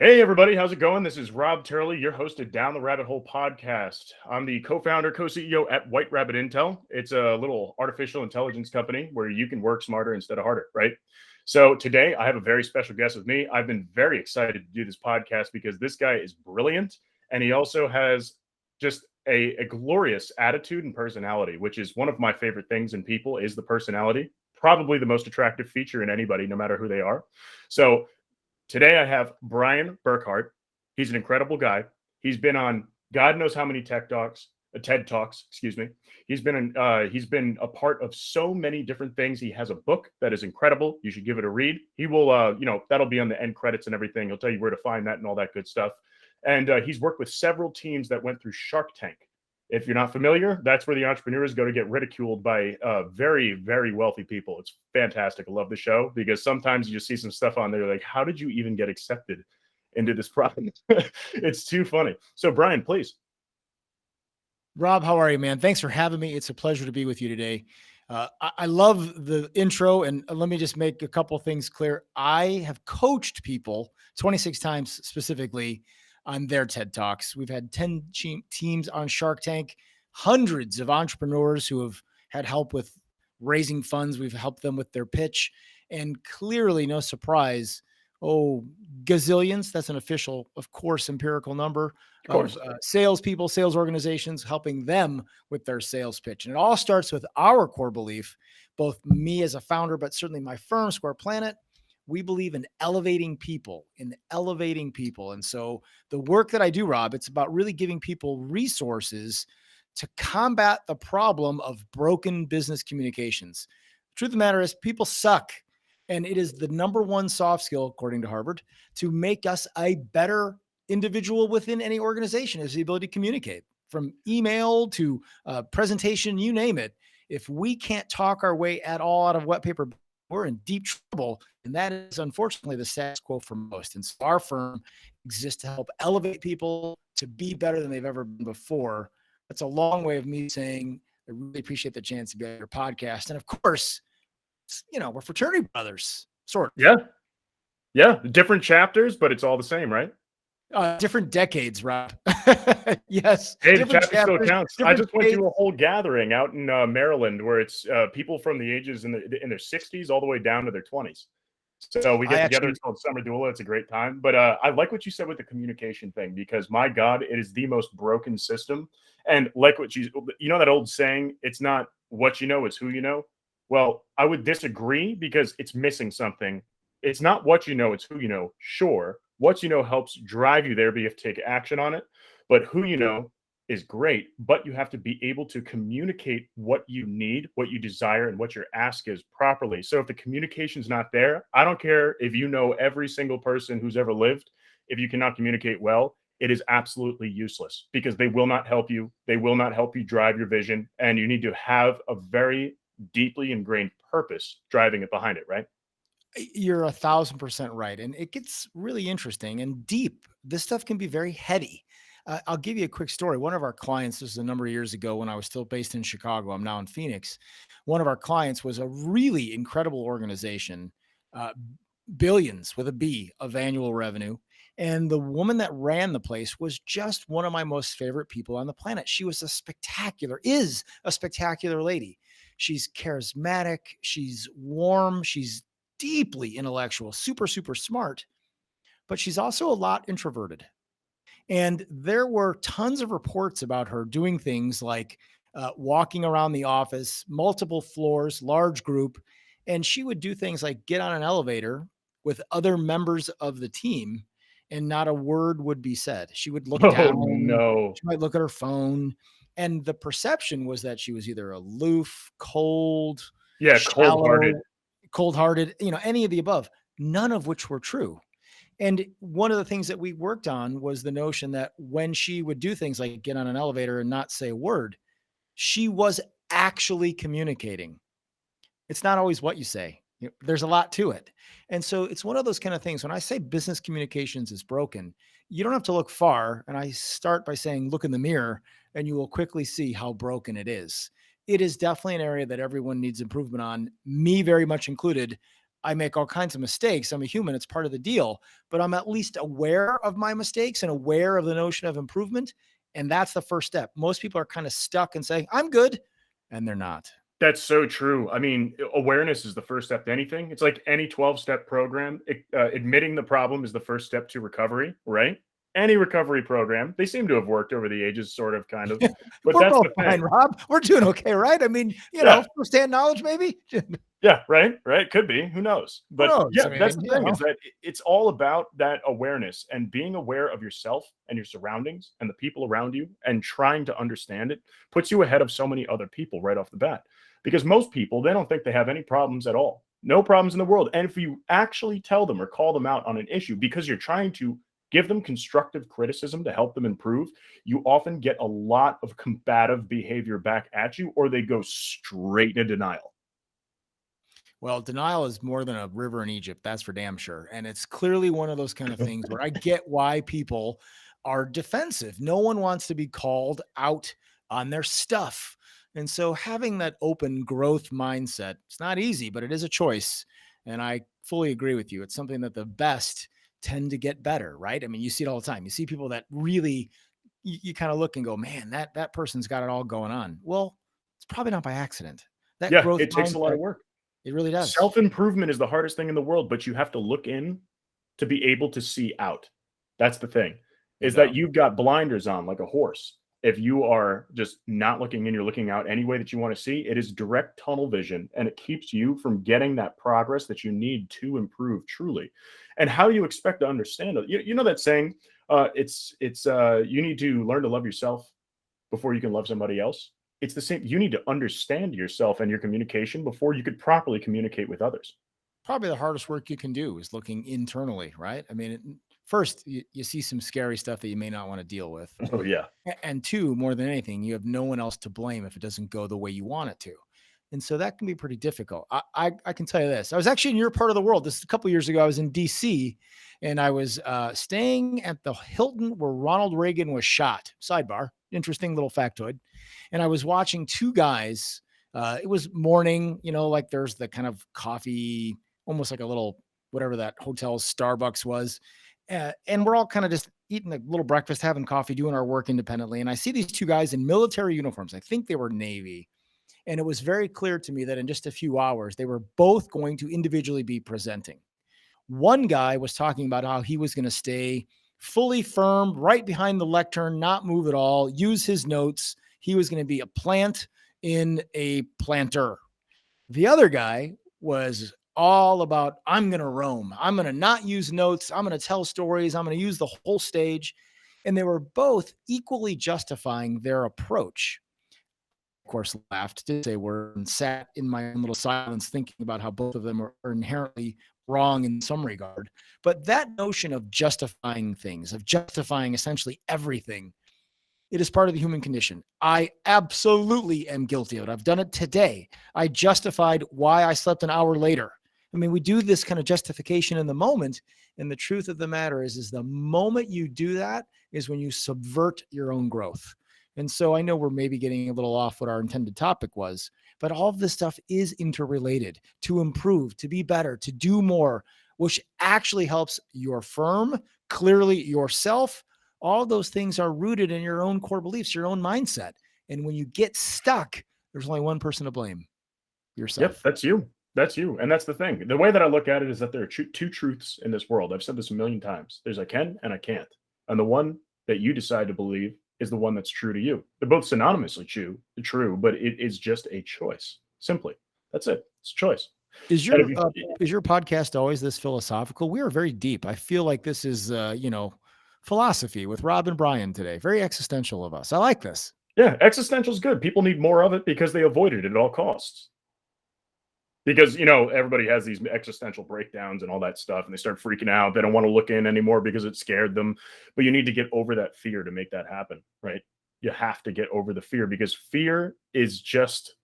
Hey, everybody, how's it going? This is Rob Turley, your host of Down the Rabbit Hole podcast. I'm the co founder, co CEO at White Rabbit Intel. It's a little artificial intelligence company where you can work smarter instead of harder, right? So today I have a very special guest with me. I've been very excited to do this podcast because this guy is brilliant and he also has just a glorious attitude and personality, which is one of my favorite things in people is the personality. Probably the most attractive feature in anybody, no matter who they are. So today I have Brian Burkhart. He's an incredible guy. He's been on God knows how many TED Talks, excuse me. He's been a part of so many different things. He has a book that is incredible. You should give it a read. He will, that'll be on the end credits and everything. He'll tell you where to find that and all that good stuff. And he's worked with several teams that went through Shark Tank. If you're not familiar, that's where the entrepreneurs go to get ridiculed by very, very wealthy people. It's fantastic. I love the show because sometimes you just see some stuff on there like, how did you even get accepted into this problem? It's too funny. So, Brian, please. Rob, how are you, man? Thanks for having me. It's a pleasure to be with you today. I love the intro, and let me just make a couple things clear. I have coached people 26 times specifically on their TED Talks. We've had 10 teams on Shark Tank, hundreds of entrepreneurs who have had help with raising funds. We've helped them with their pitch, and clearly, no surprise, gazillions. That's an official, of course, empirical number of salespeople, sales organizations, helping them with their sales pitch. And it all starts with our core belief, both me as a founder, but certainly my firm, Square Planet. We believe in elevating people. And so the work that I do, Rob, it's about really giving people resources to combat the problem of broken business communications. The truth of the matter is people suck. And it is the number one soft skill, according to Harvard, to make us a better individual within any organization is the ability to communicate from email to presentation, you name it. If we can't talk our way at all out of wet paper, we're in deep trouble. And that is unfortunately the status quo for most. And so our firm exists to help elevate people to be better than they've ever been before. That's a long way of me saying, I really appreciate the chance to be on your podcast. And of course, we're fraternity brothers, sort of. Yeah. Different chapters, but it's all the same, right? Different decades, Rob. Yes. Hey, the chapter still counts. I just went to a whole gathering out in Maryland where it's people from the ages in their 60s all the way down to their 20s. So we get together. It's called Summer Duel. It's a great time. But I like what you said with the communication thing because, my God, it is the most broken system. And like what that old saying, it's not what you know, it's who you know. Well, I would disagree because it's missing something. It's not what you know, it's who you know. Sure, what you know helps drive you there, but you have to take action on it. But who you know is great, but you have to be able to communicate what you need, what you desire, and what your ask is properly. So if the communication's not there, I don't care if you know every single person who's ever lived. If you cannot communicate well, it is absolutely useless because they will not help you. They will not help you drive your vision. And you need to have a very deeply ingrained purpose driving it behind it, right? You're 1,000% right. And it gets really interesting and deep. This stuff can be very heady. I'll give you a quick story. One of our clients, this is a number of years ago when I was still based in Chicago, I'm now in Phoenix. One of our clients was a really incredible organization, billions with a B of annual revenue. And the woman that ran the place was just one of my most favorite people on the planet. She was is a spectacular lady. She's charismatic. She's warm. She's deeply intellectual, super, super smart, but she's also a lot introverted. And there were tons of reports about her doing things like walking around the office, multiple floors, large group. And she would do things like get on an elevator with other members of the team and not a word would be said. She would look down. No. She might look at her phone. And the perception was that she was either aloof, cold, cold-hearted, any of the above, none of which were true. And one of the things that we worked on was the notion that when she would do things like get on an elevator and not say a word, she was actually communicating. It's not always what you say. There's a lot to it. And so it's one of those kind of things. When I say business communications is broken, you don't have to look far. And I start by saying, look in the mirror and you will quickly see how broken it is. It is definitely an area that everyone needs improvement on, me very much included. I make all kinds of mistakes. I'm a human. It's part of the deal, but I'm at least aware of my mistakes and aware of the notion of improvement. And that's the first step. Most people are kind of stuck and saying, I'm good. And they're not. That's so true. I mean, awareness is the first step to anything. It's like any 12-step program. Admitting the problem is the first step to recovery, right? Any recovery program, they seem to have worked over the ages, sort of, kind of. But We're that's both the fine, thing. Rob. We're doing okay, right? I mean, Yeah. firsthand knowledge, maybe. Yeah, right. Could be. Who knows? Who But knows? yeah, I that's mean, the thing is that it's all about that awareness and being aware of yourself and your surroundings and the people around you and trying to understand it puts you ahead of so many other people right off the bat. Because most people, they don't think they have any problems at all. No problems in the world. And if you actually tell them or call them out on an issue because you're trying to give them constructive criticism to help them improve, you often get a lot of combative behavior back at you, or they go straight into denial. Well, denial is more than a river in Egypt. That's for damn sure. And it's clearly one of those kind of things where I get why people are defensive. No one wants to be called out on their stuff. And so having that open growth mindset, it's not easy, but it is a choice. And I fully agree with you. It's something that the best tend to get better, right? I mean, you see it all the time. You see people that really you kind of look and go, man, that person's got it all going on. Well, it's probably not by accident. That Yeah, growth it takes a lot mindset, of work. it really does. Self-improvement is the hardest thing in the world, but you have to look in to be able to see out. That's the thing, No is that doubt. you've got blinders on like a horse. If you are just not looking in, you're looking out any way that you want to see, it is direct tunnel vision, and it keeps you from getting that progress that you need to improve truly. And how do you expect to understand it? You know that saying, you need to learn to love yourself before you can love somebody else. It's the same. You need to understand yourself and your communication before you could properly communicate with others. Probably the hardest work you can do is looking internally, right? I mean, first, you see some scary stuff that you may not want to deal with. Oh yeah. And two, more than anything, you have no one else to blame if it doesn't go the way you want it to. And so that can be pretty difficult. I can tell you this. I was actually in your part of the world. This is a couple years ago. I was in DC and I was staying at the Hilton where Ronald Reagan was shot. Sidebar, interesting little factoid. And I was watching two guys. It was morning, like there's the kind of coffee, almost like a little, whatever that hotel Starbucks was. And we're all kind of just eating a little breakfast, having coffee, doing our work independently. And I see these two guys in military uniforms. I think they were Navy. And it was very clear to me that in just a few hours, they were both going to individually be presenting. One guy was talking about how he was going to stay fully firm right behind the lectern, not move at all, use his notes. He was going to be a plant in a planter. The other guy was all about, I'm going to roam. I'm going to not use notes. I'm going to tell stories. I'm going to use the whole stage. And they were both equally justifying their approach. Of course, laughed, did say word, and sat in my own little silence thinking about how both of them are inherently wrong in some regard. But that notion of justifying things, of justifying essentially everything, it is part of the human condition. I absolutely am guilty of it. I've done it today. I justified why I slept an hour later. I mean, we do this kind of justification in the moment. And the truth of the matter is the moment you do that is when you subvert your own growth. And so I know we're maybe getting a little off what our intended topic was, but all of this stuff is interrelated to improve, to be better, to do more, which actually helps your firm, clearly yourself. All those things are rooted in your own core beliefs, your own mindset. And when you get stuck, there's only one person to blame, yourself. Yep, that's you. That's you. And that's the thing. The way that I look at it is that there are two truths in this world. I've said this a million times. There's I can and I can't. And the one that you decide to believe is the one that's true to you. They're both synonymously true, but it is just a choice. Simply. That's it. It's a choice. Is And if your podcast always this philosophical? We are very deep. I feel like this is philosophy with Rob and Brian today. Very existential of us. I like this. Yeah, existential is good. People need more of it because they avoid it at all costs. Because, everybody has these existential breakdowns and all that stuff, and they start freaking out. They don't want to look in anymore because it scared them. But you need to get over that fear to make that happen, right? You have to get over the fear because fear is just,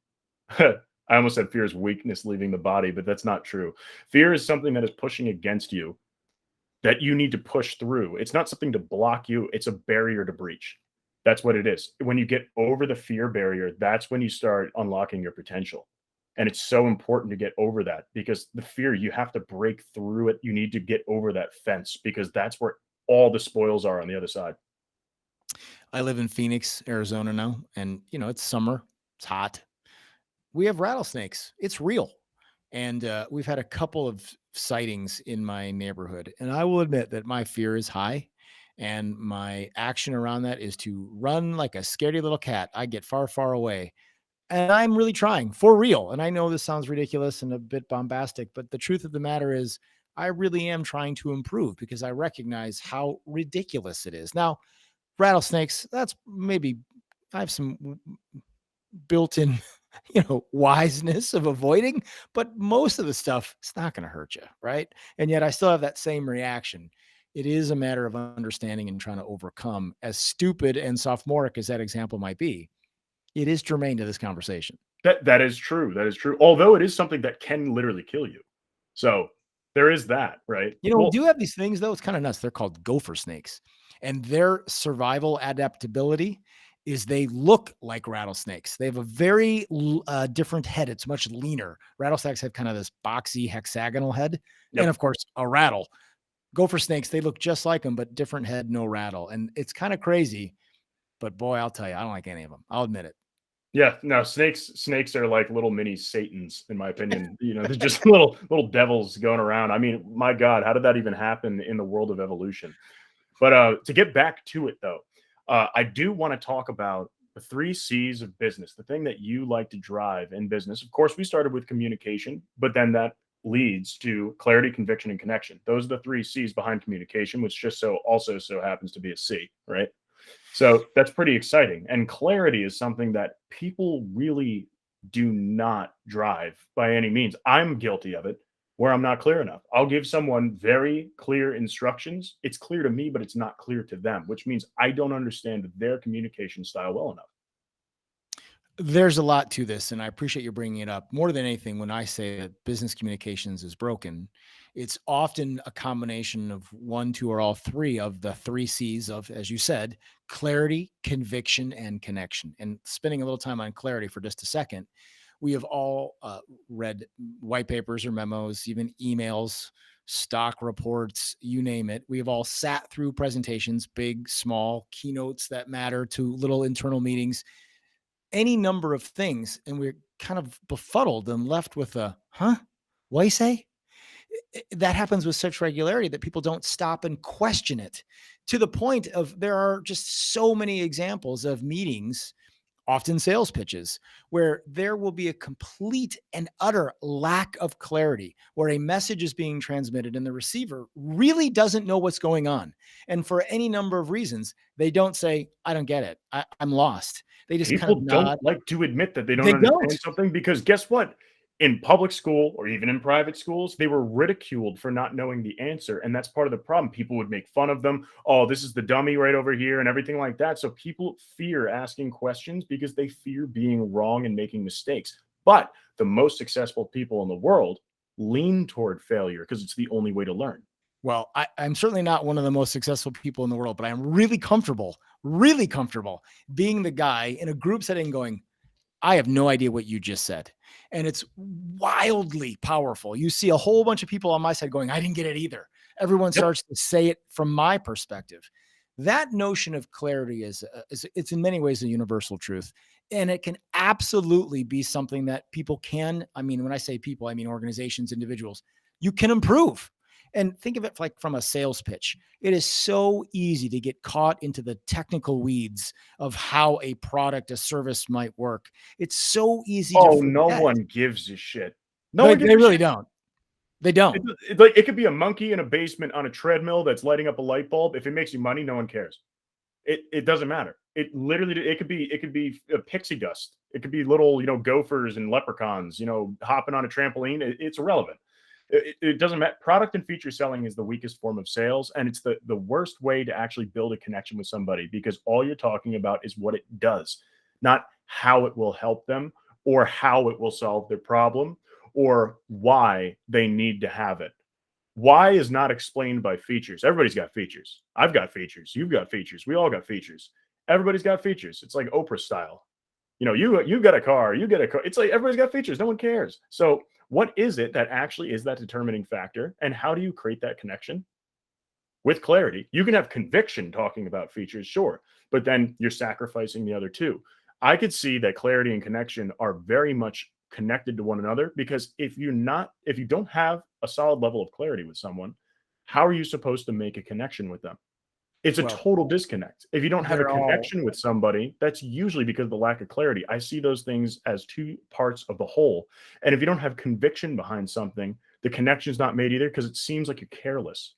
I almost said fear is weakness leaving the body, but that's not true. Fear is something that is pushing against you that you need to push through. It's not something to block you. It's a barrier to breach. That's what it is. When you get over the fear barrier, that's when you start unlocking your potential. And it's so important to get over that, because the fear, you have to break through it. You need to get over that fence, because that's where all the spoils are on the other side. I live in Phoenix, Arizona now, and it's summer. It's hot. We have rattlesnakes. It's real. And we've had a couple of sightings in my neighborhood. And I will admit that my fear is high. And my action around that is to run like a scaredy little cat. I get far, far away. And I'm really trying for real. And I know this sounds ridiculous and a bit bombastic, but the truth of the matter is, I really am trying to improve because I recognize how ridiculous it is. Now, rattlesnakes, that's maybe I have some built-in wiseness of avoiding, but most of the stuff, it's not going to hurt you, right? And yet I still have that same reaction. It is a matter of understanding and trying to overcome, as stupid and sophomoric as that example might be. It is germane to this conversation. That is true. That is true. Although it is something that can literally kill you. So there is that, right? We do have these things, though. It's kind of nuts. They're called gopher snakes, and their survival adaptability is they look like rattlesnakes. They have a very different head. It's much leaner. Rattlesnakes have kind of this boxy hexagonal head. Yep. And of course, a rattle. Gopher snakes, they look just like them, but different head, no rattle. And it's kind of crazy. But boy, I'll tell you, I don't like any of them. I'll admit it. Yeah, no, snakes are like little mini Satans, in my opinion. They're just little devils going around. I mean, my God, how did that even happen in the world of evolution? But to get back to it, though, I do want to talk about the 3 C's of business, the thing that you like to drive in business. Of course, we started with communication, but then that leads to clarity, conviction, and connection. Those are the 3 C's behind communication, which just also happens to be a C, right? So that's pretty exciting. And clarity is something that people really do not drive by any means. I'm guilty of it, where I'm not clear enough. I'll give someone very clear instructions. It's clear to me, but it's not clear to them, which means I don't understand their communication style well enough. There's a lot to this, and I appreciate you bringing it up. More than anything, when I say that business communications is broken, it's often a combination of 1, 2, or all 3 of the 3 C's of, as you said, clarity, conviction, and connection. And spending a little time on clarity for just a second, we have all read white papers or memos, even emails, stock reports, you name it. We have all sat through presentations, big, small, keynotes that matter, to little internal meetings, any number of things, and we're kind of befuddled and left with a, huh? What you say? That happens with such regularity that people don't stop and question it, to the point of there are just so many examples of meetings, often sales pitches, where there will be a complete and utter lack of clarity, where a message is being transmitted and the receiver really doesn't know what's going on. And for any number of reasons, they don't say, I don't get it. I'm lost. They just People kind of don't nod. like to admit that they don't They understand don't. something, because guess what? In public school or even in private schools, they were ridiculed for not knowing the answer. And that's part of the problem. People would make fun of them. Oh, this is the dummy right over here and everything like that. So people fear asking questions because they fear being wrong and making mistakes. But the most successful people in the world lean toward failure because it's the only way to learn. Well, I'm certainly not one of the most successful people in the world, but I'm really comfortable being the guy in a group setting going, I have no idea what you just said. And it's wildly powerful. You see a whole bunch of people on my side going, I didn't get it either. Everyone starts to say it from my perspective. That notion of clarity is it's in many ways a universal truth. And it can absolutely be something that people can, I mean, when I say people, I mean organizations, individuals, you can improve. And think of it like from a sales pitch. It is so easy to get caught into the technical weeds of how a product, a service might work. It's so easy to forget. No one gives a shit. They really don't. They don't. It could be a monkey in a basement on a treadmill that's lighting up a light bulb. If it makes you money, no one cares. It doesn't matter. It could be a pixie dust. It could be little, gophers and leprechauns, hopping on a trampoline. It's irrelevant. It doesn't matter. Product and feature selling is the weakest form of sales, and it's the worst way to actually build a connection with somebody, because all you're talking about is what it does, not how it will help them or how it will solve their problem or why they need to have it. Why is not explained by features. Everybody's got features. I've got features. You've got features. We all got features. Everybody's got features. It's like Oprah style. You got a car, you get a car. It's like everybody's got features. No one cares. So what is it that actually is that determining factor? And how do you create that connection? With clarity. You can have conviction talking about features, sure, but then you're sacrificing the other two. I could see that clarity and connection are very much connected to one another, because if you don't have a solid level of clarity with someone, how are you supposed to make a connection with them? It's a Well, total disconnect. If you don't have a they're all connection with somebody, that's usually because of the lack of clarity. I see those things as two parts of the whole. And if you don't have conviction behind something, the connection's not made either, because it seems like you're careless.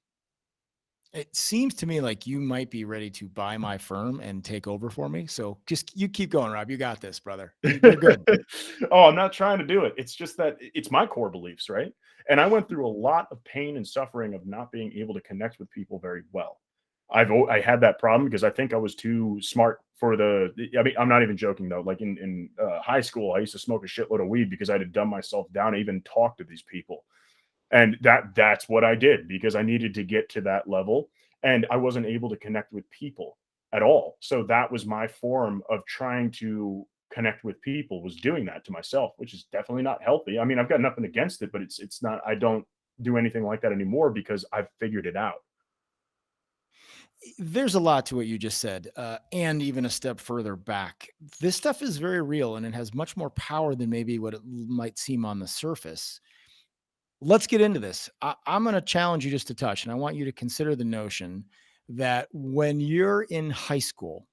It seems to me like you might be ready to buy my firm and take over for me. So just you keep going, Rob. You got this, brother. You're good. Oh, I'm not trying to do it. It's just that it's my core beliefs, right? And I went through a lot of pain and suffering of not being able to connect with people very well. I had that problem because I think I was too smart for the. I mean, I'm not even joking though. Like in high school, I used to smoke a shitload of weed because I had to dumb myself down to even talk to these people. And that's what I did, because I needed to get to that level, and I wasn't able to connect with people at all. So that was my form of trying to connect with people, was doing that to myself, which is definitely not healthy. I mean, I've got nothing against it, but it's not. I don't do anything like that anymore because I've figured it out. There's a lot to what you just said, and even a step further back. This stuff is very real, and it has much more power than maybe what it might seem on the surface. Let's get into this. I'm going to challenge you just to touch, and I want you to consider the notion that when you're in high school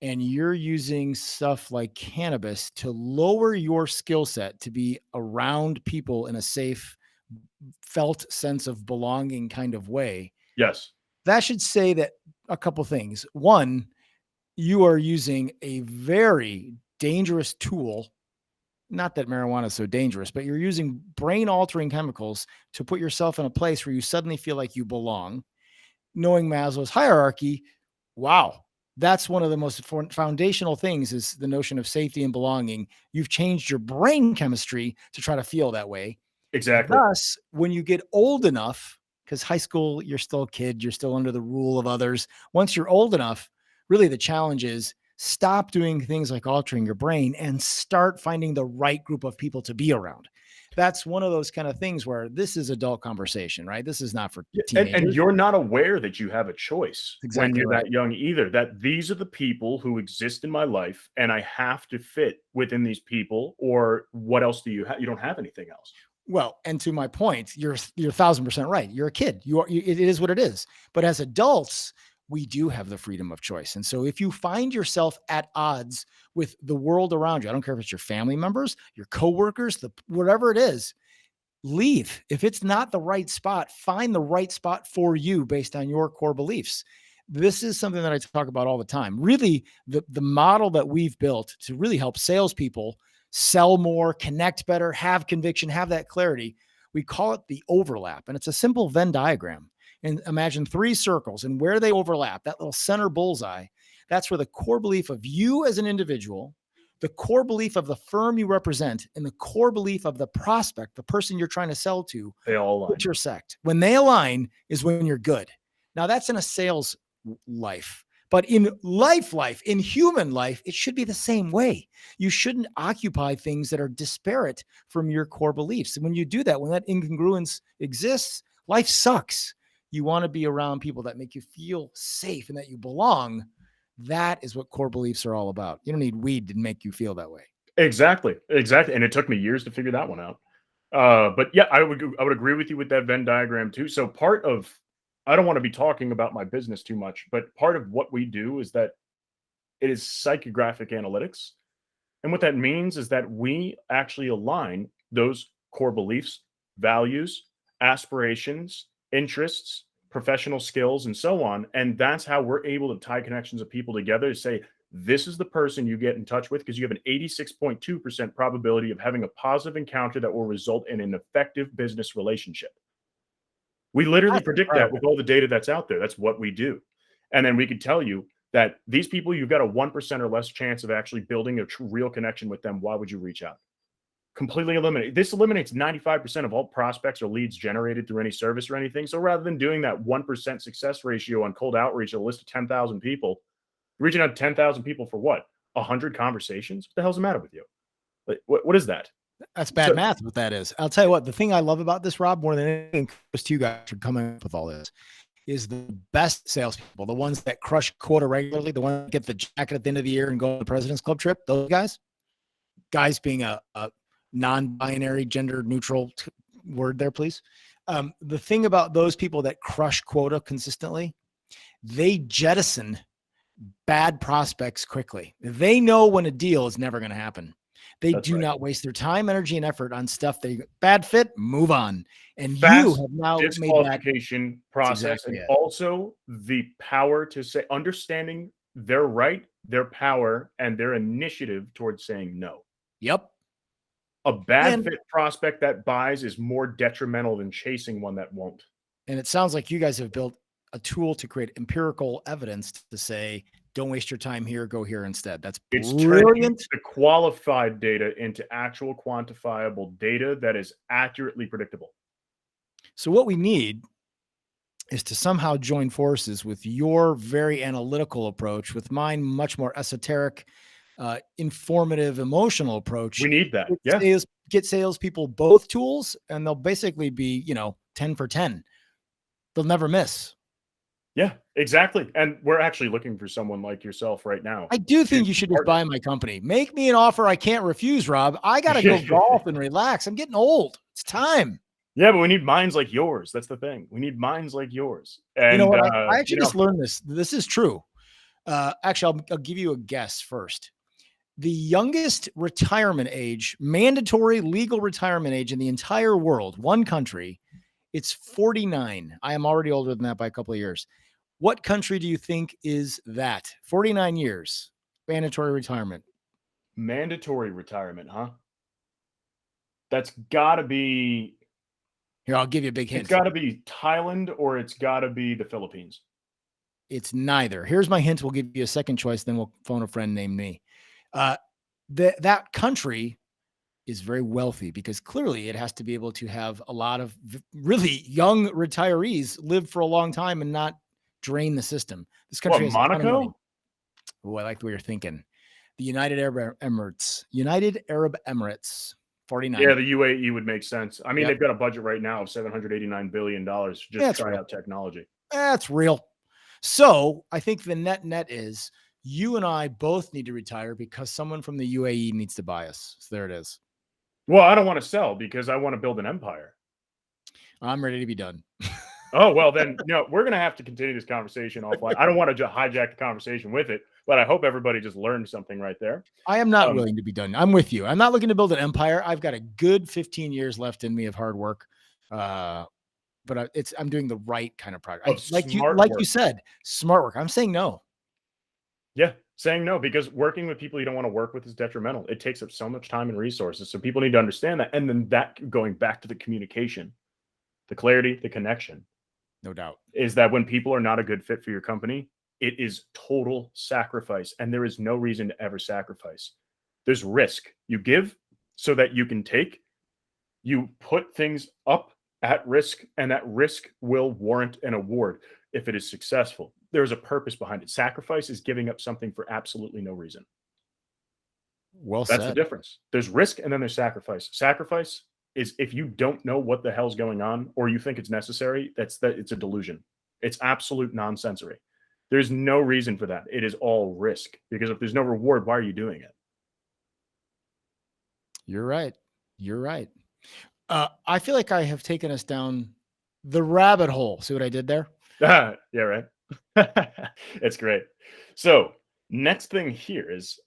and you're using stuff like cannabis to lower your skill set to be around people in a safe, felt sense of belonging kind of way, Yes, that should say that a couple things. One, you are using a very dangerous tool. Not that marijuana is so dangerous, but you're using brain altering chemicals to put yourself in a place where you suddenly feel like you belong. Knowing Maslow's hierarchy, wow, that's one of the most foundational things, is the notion of safety and belonging. You've changed your brain chemistry to try to feel that way. exactly. Thus, when you get old enough, because high school, you're still a kid, you're still under the rule of others. Once you're old enough, really the challenge is stop doing things like altering your brain and start finding the right group of people to be around. That's one of those kind of things where this is adult conversation, right? This is not for Yeah, and teenagers. you're not aware that you have a choice when Exactly you're right. that young either, that these are the people who exist in my life, and I have to fit within these people, or what else do you have? You don't have anything else. Well, and to my point, you're 1,000% right. You're a kid. It is what it is. But as adults, we do have the freedom of choice. And so if you find yourself at odds with the world around you, I don't care if it's your family members, your coworkers, whatever it is, leave. If it's not the right spot, find the right spot for you based on your core beliefs. This is something that I talk about all the time. Really, the model that we've built to really help salespeople sell more, connect better, have conviction, have that clarity. We call it the overlap, and it's a simple Venn diagram. And imagine three circles, and where they overlap, that little center bullseye, that's where the core belief of you as an individual, the core belief of the firm you represent, and the core belief of the prospect, the person you're trying to sell to, They all align. intersect. When they align is when you're good. Now that's in a sales life, but in life, in human life, it should be the same way. You shouldn't occupy things that are disparate from your core beliefs. And when you do that, when that incongruence exists, life sucks. You want to be around people that make you feel safe and that you belong. That is what core beliefs are all about. You don't need weed to make you feel that way. Exactly, exactly, and it took me years to figure that one out. But yeah, I would agree with you with that Venn diagram too. So part of, I don't want to be talking about my business too much, but part of what we do is that it is psychographic analytics. And what that means is that we actually align those core beliefs, values, aspirations, interests, professional skills, and so on. And that's how we're able to tie connections of people together to say, this is the person you get in touch with, because you have an 86.2% probability of having a positive encounter that will result in an effective business relationship. We literally That's predict that incredible. with all the data that's out there. That's what we do. And then we could tell you that these people, you've got a 1% or less chance of actually building a real connection with them. Why would you reach out? Completely eliminate. This eliminates 95% of all prospects or leads generated through any service or anything. So rather than doing that 1% success ratio on cold outreach, a list of 10,000 people, reaching out to 10,000 people for what? 100 conversations? What the hell's the matter with you? Like, what is that? That's bad math. What that is. I'll tell you what, the thing I love about this, Rob, more than anything, those two guys are coming up with all this, is the best salespeople, the ones that crush quota regularly, the ones that get the jacket at the end of the year and go on the President's Club trip. Those guys being a non-binary, gender neutral word there, please. The thing about those people that crush quota consistently, they jettison bad prospects quickly. They know when a deal is never going to happen. They do not waste their time, energy, and effort on stuff bad fit, move on. And Fast you have now disqualification made that process, exactly and it. also the power to say, understanding their right, their power, and their initiative towards saying no. Yep. A bad fit prospect that buys is more detrimental than chasing one that won't. And it sounds like you guys have built a tool to create empirical evidence to say, don't waste your time here, go here instead. That's brilliant. It's the qualified data into actual quantifiable data that is accurately predictable. So what we need is to somehow join forces with your very analytical approach, with mine much more esoteric, informative, emotional approach. We need that. Get salespeople both tools, and they'll basically be, 10 for 10. They'll never miss. Yeah, exactly. And we're actually looking for someone like yourself right now. I do think you should just buy my company. Make me an offer I can't refuse, Rob. I got to go golf and relax. I'm getting old. It's time. Yeah, but we need minds like yours. That's the thing. We need minds like yours. And you know what? I actually just learned this. This is true. Actually, I'll give you a guess first. The youngest retirement age, mandatory legal retirement age in the entire world, one country, it's 49. I am already older than that by a couple of years. What country do you think is that? 49 years, mandatory retirement. Mandatory retirement, huh? That's got to be... Here, I'll give you a big hint. It's got to be Thailand, or it's got to be the Philippines. It's neither. Here's my hint. We'll give you a second choice, then we'll phone a friend named me. That country is very wealthy because clearly it has to be able to have a lot of really young retirees live for a long time and not drain the system. This country has Monaco? Oh, I like the way you're thinking. The United Arab Emirates. 49. Yeah, the UAE would make sense. I mean, they've got a budget right now of $789 billion just to try out technology. That's real. So I think the net is you and I both need to retire because someone from the UAE needs to buy us. So there it is. Well, I don't want to sell because I want to build an empire. I'm ready to be done. Oh, well, then, we're going to have to continue this conversation offline. I don't want to hijack the conversation with it, but I hope everybody just learned something right there. I am not willing to be done. I'm with you. I'm not looking to build an empire. I've got a good 15 years left in me of hard work. But I'm doing the right kind of project. You said, smart work. I'm saying no. Yeah, saying no, because working with people you don't want to work with is detrimental. It takes up so much time and resources. So people need to understand that. And then that going back to the communication, the clarity, the connection. No doubt. Is that when people are not a good fit for your company, it is total sacrifice. And there is no reason to ever sacrifice. There's risk. You give so that you can take. You put things up at risk, and that risk will warrant an award if it is successful. There's a purpose behind it. Sacrifice is giving up something for absolutely no reason. Well said. That's the difference. There's risk and then there's sacrifice. Sacrifice is if you don't know what the hell's going on or you think it's necessary, it's a delusion. It's absolute nonsensory. There's no reason for that. It is all risk, because if there's no reward, why are you doing it? You're right. I feel like I have taken us down the rabbit hole. See what I did there? Yeah, right. It's great. So next thing here is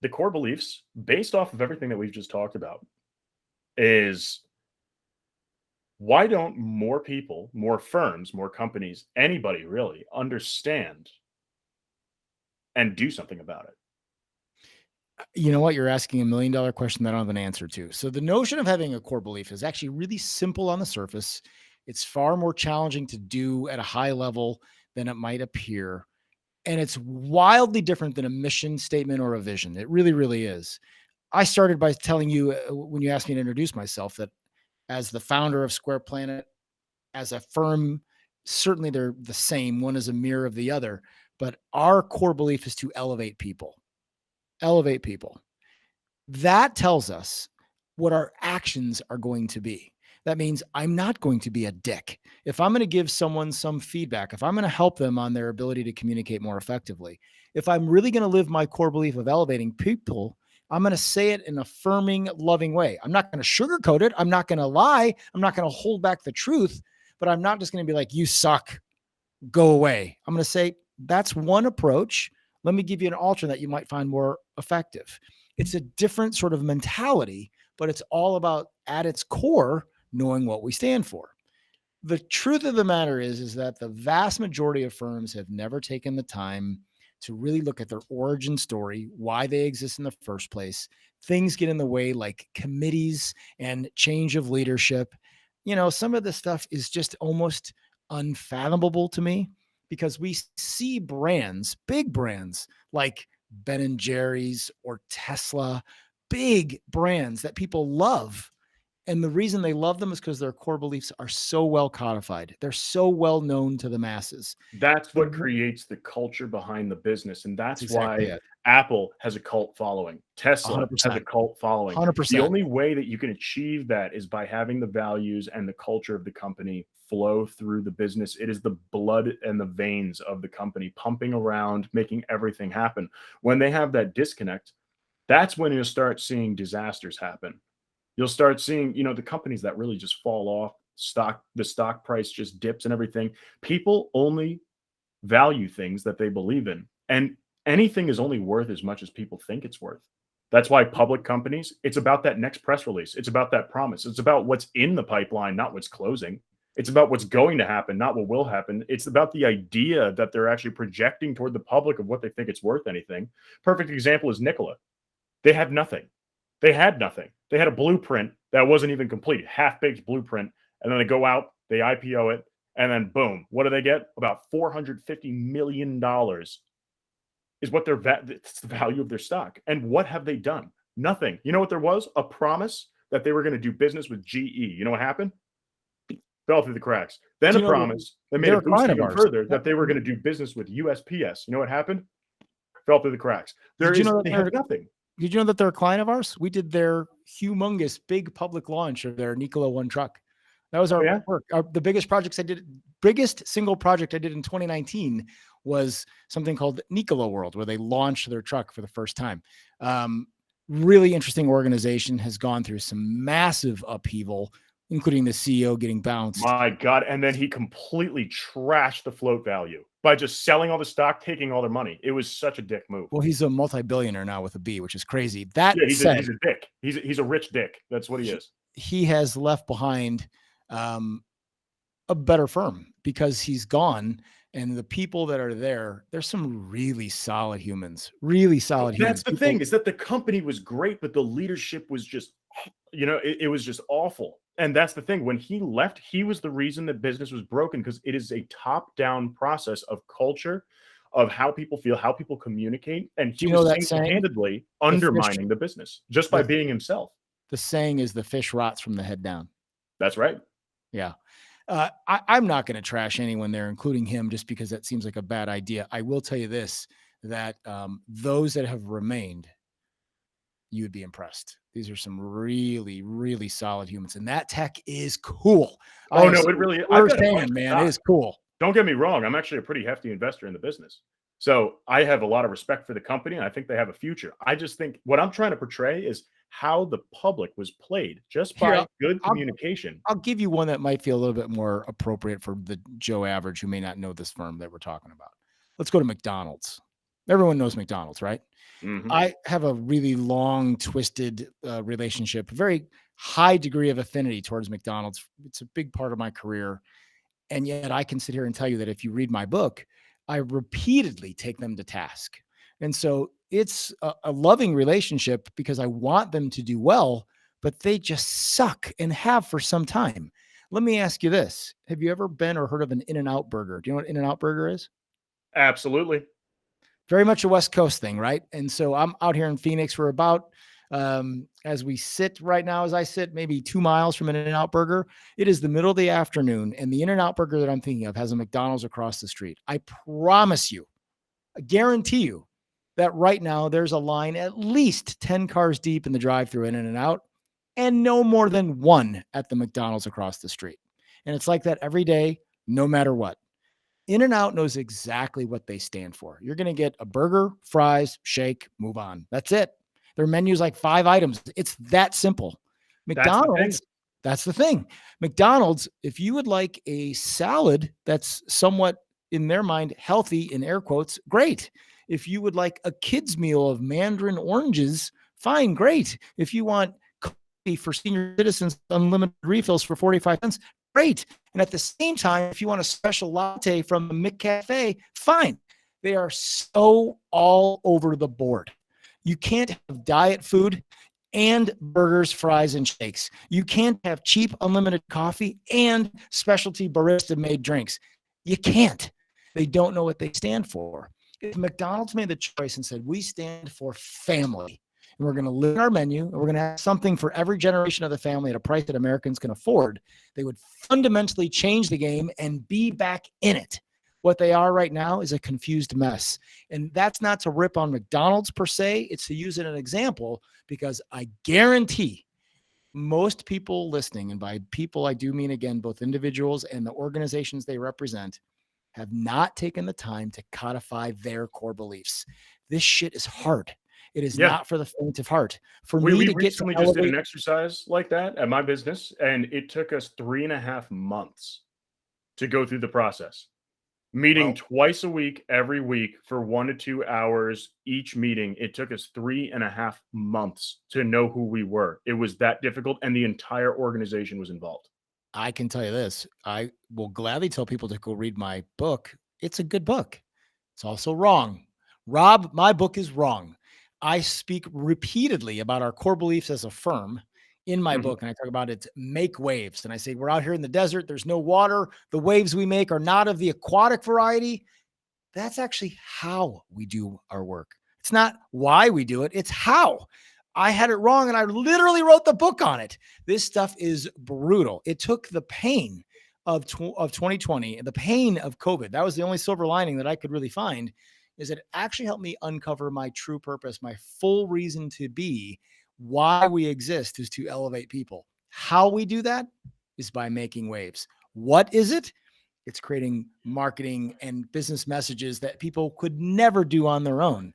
the core beliefs based off of everything that we've just talked about is, why don't more people, more firms, more companies, anybody really understand and do something about it? You know what? You're asking $1 million question that I don't have an answer to. So the notion of having a core belief is actually really simple on the surface. It's far more challenging to do at a high level than it might appear. And it's wildly different than a mission statement or a vision. It really, really is. I started by telling you when you asked me to introduce myself that as the founder of Square Planet, as a firm, certainly they're the same. One is a mirror of the other, but our core belief is to elevate people. elevate people. That tells us what our actions are going to be. That means I'm not going to be a dick. If I'm going to give someone some feedback, if I'm going to help them on their ability to communicate more effectively, if I'm really going to live my core belief of elevating people, I'm going to say it in an affirming, loving way. I'm not going to sugarcoat it. I'm not going to lie. I'm not going to hold back the truth, but I'm not just going to be like, you suck, go away. I'm going to say, that's one approach. Let me give you an alternate that you might find more effective. It's a different sort of mentality, but it's all about, at its core, knowing what we stand for. The truth of the matter is that the vast majority of firms have never taken the time to really look at their origin story, why they exist in the first place. Things get in the way, like committees and change of leadership. Some of this stuff is just almost unfathomable to me, because we see brands, big brands like Ben and Jerry's or Tesla, big brands that people love. And the reason they love them is because their core beliefs are so well codified. They're so well known to the masses. That's what creates the culture behind the business. And that's exactly why it. Apple has a cult following. Tesla 100%. has a cult following. 100%. The only way that you can achieve that is by having the values and the culture of the company flow through the business. It is the blood and the veins of the company pumping around, making everything happen. When they have that disconnect, that's when you'll start seeing disasters happen. You'll start seeing, the companies that really just fall off, the stock price just dips and everything. People only value things that they believe in. And anything is only worth as much as people think it's worth. That's why public companies, it's about that next press release. It's about that promise. It's about what's in the pipeline, not what's closing. It's about what's going to happen, not what will happen. It's about the idea that they're actually projecting toward the public of what they think it's worth anything. Perfect example is Nikola. They had nothing. They had nothing. They had a blueprint that wasn't even complete, half-baked blueprint. And then they go out, they IPO it, and then boom, what do they get? About $450 million is what it's the value of their stock. And what have they done? Nothing. You know what there was? A promise that they were going to do business with GE. You know what happened? Fell through the cracks. Then a promise that made it boost even further that they were going to do business with USPS. You know what happened? Fell through the cracks. They have nothing. Did you know that they're a client of ours? We did their humongous big public launch of their Nikola One truck. That was our work. The biggest single project I did in 2019 was something called Nikola World, where they launched their truck for the first time. Really interesting organization, has gone through some massive upheaval, including the CEO getting bounced. My God. And then he completely trashed the float value by just selling all the stock, taking all their money. It was such a dick move. Well, he's a multi-billionaire now with a B, which is crazy. He's a dick. He's a rich dick. That's what he is. He has left behind a better firm because he's gone. And the people that are there, there's some really solid humans, That's the thing, is that the company was great, but the leadership was just, it was just awful. And that's the thing. When he left, he was the reason that business was broken, because it is a top-down process of culture, of how people feel, how people communicate. And he was single-handedly undermining the business just by being himself. The saying is, the fish rots from the head down. That's right. Yeah. I'm not going to trash anyone there, including him, just because that seems like a bad idea. I will tell you this, that those that have remained, you would be impressed. These are some really, really solid humans, and that tech is cool. Oh, no, it really is. Man, it is cool. Don't get me wrong. I'm actually a pretty hefty investor in the business. So I have a lot of respect for the company, and I think they have a future. I just think what I'm trying to portray is how the public was played just by good communication. I'll give you one that might feel a little bit more appropriate for the Joe average who may not know this firm that we're talking about. Let's go to McDonald's. Everyone knows McDonald's, right? Mm-hmm. I have a really long, twisted relationship, a very high degree of affinity towards McDonald's. It's a big part of my career. And yet I can sit here and tell you that if you read my book, I repeatedly take them to task. And so it's a loving relationship because I want them to do well, but they just suck and have for some time. Let me ask you this. Have you ever been or heard of an In-N-Out burger? Do you know what In-N-Out burger is? Absolutely. Very much a West Coast thing, right? And so I'm out here in Phoenix. We're about, as we sit right now, as I sit, maybe 2 miles from an In-N-Out burger. It is the middle of the afternoon, and the In-N-Out burger that I'm thinking of has a McDonald's across the street. I promise you, I guarantee you, that right now there's a line at least 10 cars deep in the drive-thru In-N-Out and no more than one at the McDonald's across the street. And it's like that every day, no matter what. In-N-Out knows exactly what they stand for. You're going to get a burger, fries, shake, move on. That's it. Their menu's like 5 items. It's that simple. McDonald's, that's the thing. McDonald's, if you would like a salad that's somewhat, in their mind, healthy, in air quotes, great. If you would like a kid's meal of mandarin oranges, fine, great. If you want coffee for senior citizens, unlimited refills for 45 cents, great. And at the same time, if you want a special latte from the McCafe, fine. They are so all over the board. You can't have diet food and burgers, fries, and shakes. You can't have cheap unlimited coffee and specialty barista-made drinks. You can't. They don't know what they stand for. If McDonald's made the choice and said, we stand for family, and we're going to live in our menu, and we're going to have something for every generation of the family at a price that Americans can afford, they would fundamentally change the game and be back in it. What they are right now is a confused mess. And that's not to rip on McDonald's per se. It's to use it as an example, because I guarantee most people listening, and by people I do mean, again, both individuals and the organizations they represent, have not taken the time to codify their core beliefs. This shit is hard. It is not for the faint of heart. For me to get to recently just did an exercise like that at my business, and it took us 3.5 months to go through the process. Meeting twice a week, every week for 1 to 2 hours each meeting. It took us 3.5 months to know who we were. It was that difficult, and the entire organization was involved. I can tell you this. I will gladly tell people to go read my book. It's a good book. It's also wrong. Rob, my book is wrong. I speak repeatedly about our core beliefs as a firm in my book, and I talk about it, make waves. And I say, we're out here in the desert. There's no water. The waves we make are not of the aquatic variety. That's actually how we do our work. It's not why we do it. It's how. I had it wrong, and I literally wrote the book on it. This stuff is brutal. It took the pain of 2020 and the pain of COVID. That was the only silver lining that I could really find, is it actually helped me uncover my true purpose, my full reason to be. Why we exist is to elevate people. How we do that is by making waves. What is it? It's creating marketing and business messages that people could never do on their own.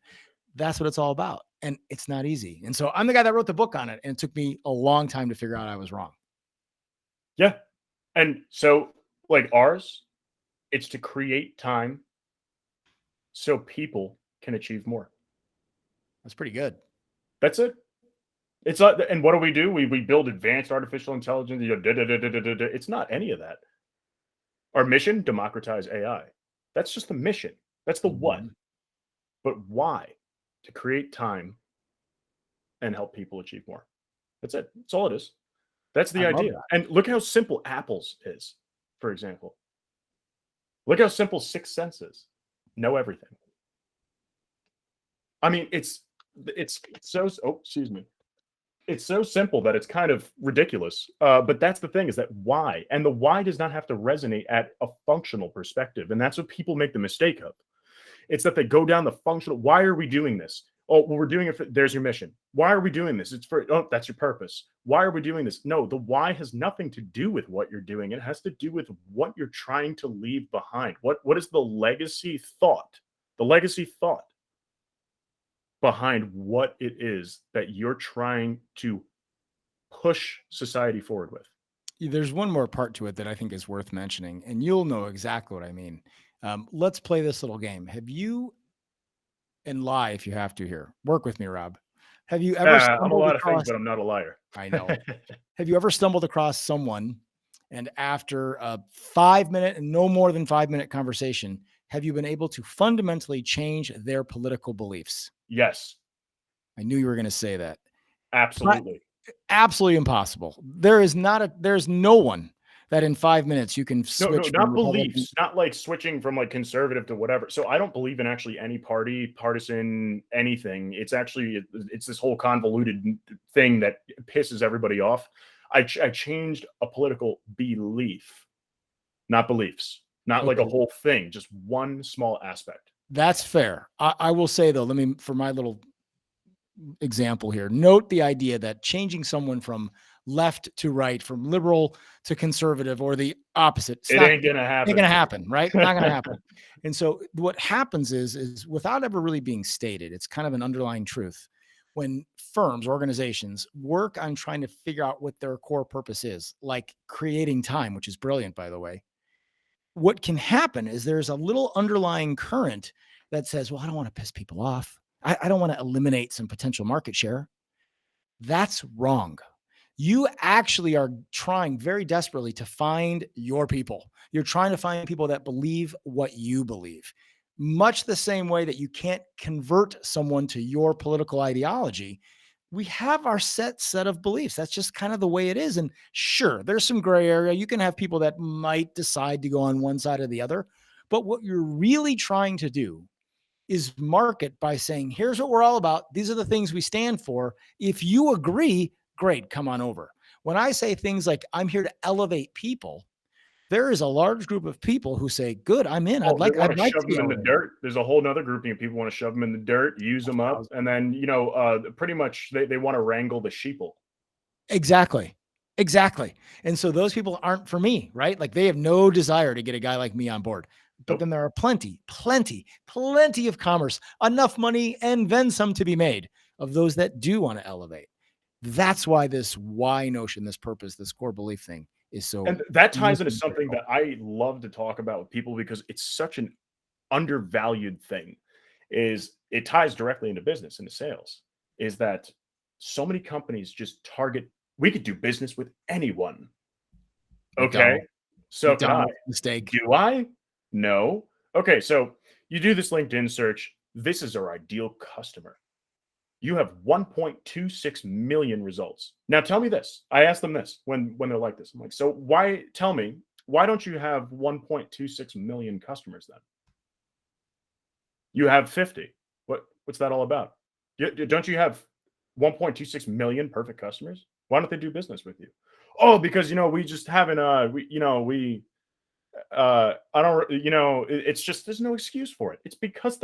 That's what it's all about. And it's not easy. And so I'm the guy that wrote the book on it, and it took me a long time to figure out I was wrong. Yeah. And so, like ours, it's to create time so people can achieve more. That's pretty good. That's it. It's not, and what do? We build advanced artificial intelligence. It's not any of that. Our mission, democratize AI. That's just the mission. That's the what. But why? To create time and help people achieve more. That's it. That's all it is. That's the idea. And look how simple Apple's is, for example. Look how simple 6 senses. Know everything. I mean, it's so, excuse me. It's so simple that it's kind of ridiculous. But that's the thing, is that why? And the why does not have to resonate at a functional perspective. And that's what people make the mistake of. It's that they go down the functional. Why are we doing this? Oh, well, we're doing it. There's your mission. Why are we doing this? It's for, oh, that's your purpose. Why are we doing this? No, the why has nothing to do with what you're doing. It has to do with what you're trying to leave behind. What is the legacy thought? The legacy thought behind what it is that you're trying to push society forward with. There's one more part to it that I think is worth mentioning, and you'll know exactly what I mean. Let's play this little game. Have you, and lie if you have to here. Work with me, Rob. Have you ever I'm a lot of things, but I'm not a liar. I know. Have you ever stumbled across someone, and after a 5-minute and no more than 5-minute conversation, have you been able to fundamentally change their political beliefs? Yes. I knew you were going to say that. Absolutely. Absolutely impossible. There's no one that in 5 minutes you can switch. No, not beliefs, not like switching from like conservative to whatever. So I don't believe in actually any party, partisan, anything. It's this whole convoluted thing that pisses everybody off. I changed a political belief, not beliefs, not like a whole thing, just one small aspect. That's fair. I will say though, for my little example here, note the idea that changing someone from left to right, from liberal to conservative, or the opposite, It ain't going to ain't gonna happen. happen, right? Not gonna happen. And so what happens is without ever really being stated, it's kind of an underlying truth. When firms, organizations work on trying to figure out what their core purpose is, like creating time, which is brilliant, by the way, what can happen is there's a little underlying current that says, well, I don't want to piss people off. I don't want to eliminate some potential market share. That's wrong. You actually are trying very desperately to find your people. You're trying to find people that believe what you believe. Much the same way that you can't convert someone to your political ideology. We have our set of beliefs. That's just kind of the way it is. And sure, there's some gray area. You can have people that might decide to go on one side or the other. But what you're really trying to do is market by saying, here's what we're all about. These are the things we stand for. If you agree, great, come on over. When I say things like, I'm here to elevate people, there is a large group of people who say, good, I'm in. I'd like to to shove them in the dirt. There's a whole nother grouping of people want to shove them in the dirt, use them up. And then, pretty much they want to wrangle the sheeple. Exactly. And so those people aren't for me, right? Like they have no desire to get a guy like me on board. But then there are plenty of commerce, enough money, and then some to be made of those that do want to elevate. That's why this why notion, this purpose, this core belief thing is so. And that ties into something that I love to talk about with people because it's such an undervalued thing. Is it ties directly into business, into sales, is that so many companies just target, we could do business with anyone. Okay. So can I? Mistake. Do I? No. Okay. So you do this LinkedIn search. This is our ideal customer. You have 1.26 million results. Now tell me this. I asked them this when they're like this. I'm like, so why don't you have 1.26 million customers then? You have 50. What's that all about? Don't you have 1.26 million perfect customers? Why don't they do business with you? Oh, because we just haven't it's just, there's no excuse for it. It's because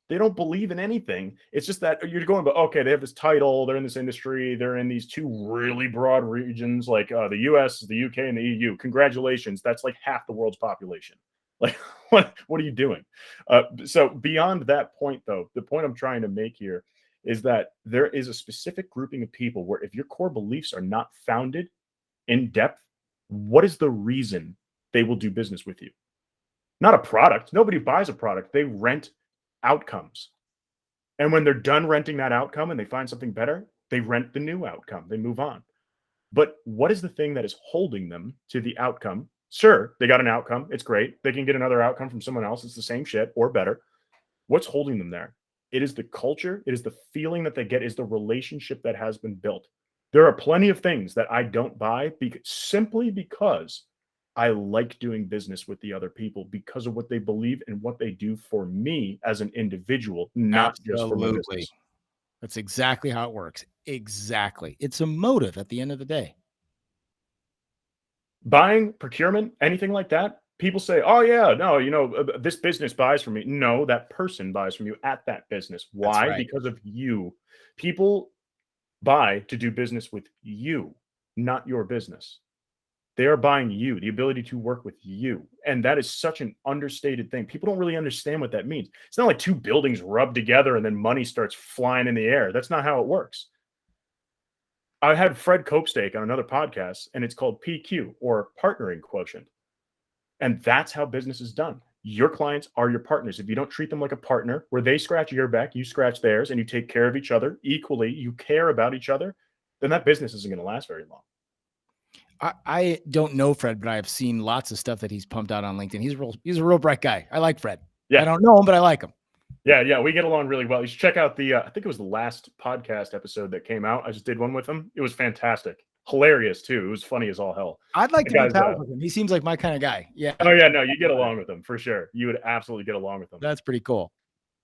they don't believe in anything. It's just that you're going, but okay, they have this title, they're in this industry, they're in these two really broad regions like the US, the UK, and the EU. Congratulations, that's like half the world's population. Like, what are you doing? So beyond that point, though, the point I'm trying to make here is that there is a specific grouping of people where if your core beliefs are not founded in depth, what is the reason they will do business with you? Not a product. Nobody buys a product. They rent outcomes. And when they're done renting that outcome and they find something better, they rent the new outcome. They move on. But what is the thing that is holding them to the outcome? Sure, they got an outcome. It's great. They can get another outcome from someone else. It's the same shit or better. What's holding them there? It is the culture. It is the feeling that they get, is the relationship that has been built. There are plenty of things that I don't buy simply because I like doing business with the other people because of what they believe and what they do for me as an individual, not just for my business. That's exactly how it works. Exactly. It's a motive at the end of the day. Buying, procurement, anything like that, people say, oh yeah, no, this business buys from me. No, that person buys from you at that business. Why? Right. Because of you. People buy to do business with you, not your business. They are buying you, the ability to work with you. And that is such an understated thing. People don't really understand what that means. It's not like two buildings rub together and then money starts flying in the air. That's not how it works. I had Fred Copestake on another podcast, and it's called PQ, or partnering quotient. And that's how business is done. Your clients are your partners. If you don't treat them like a partner, where they scratch your back, you scratch theirs, and you take care of each other equally, you care about each other, then that business isn't going to last very long. I don't know Fred, but I've seen lots of stuff that he's pumped out on LinkedIn. He's a real bright guy. I like Fred. Yeah. I don't know him, but I like him. Yeah, we get along really well. You should check out the, I think it was the last podcast episode that came out. I just did one with him. It was fantastic. Hilarious, too. It was funny as all hell. I'd like to be pals with him. He seems like my kind of guy. Yeah. Oh, yeah, no, you get along with him for sure. You would absolutely get along with him. That's pretty cool.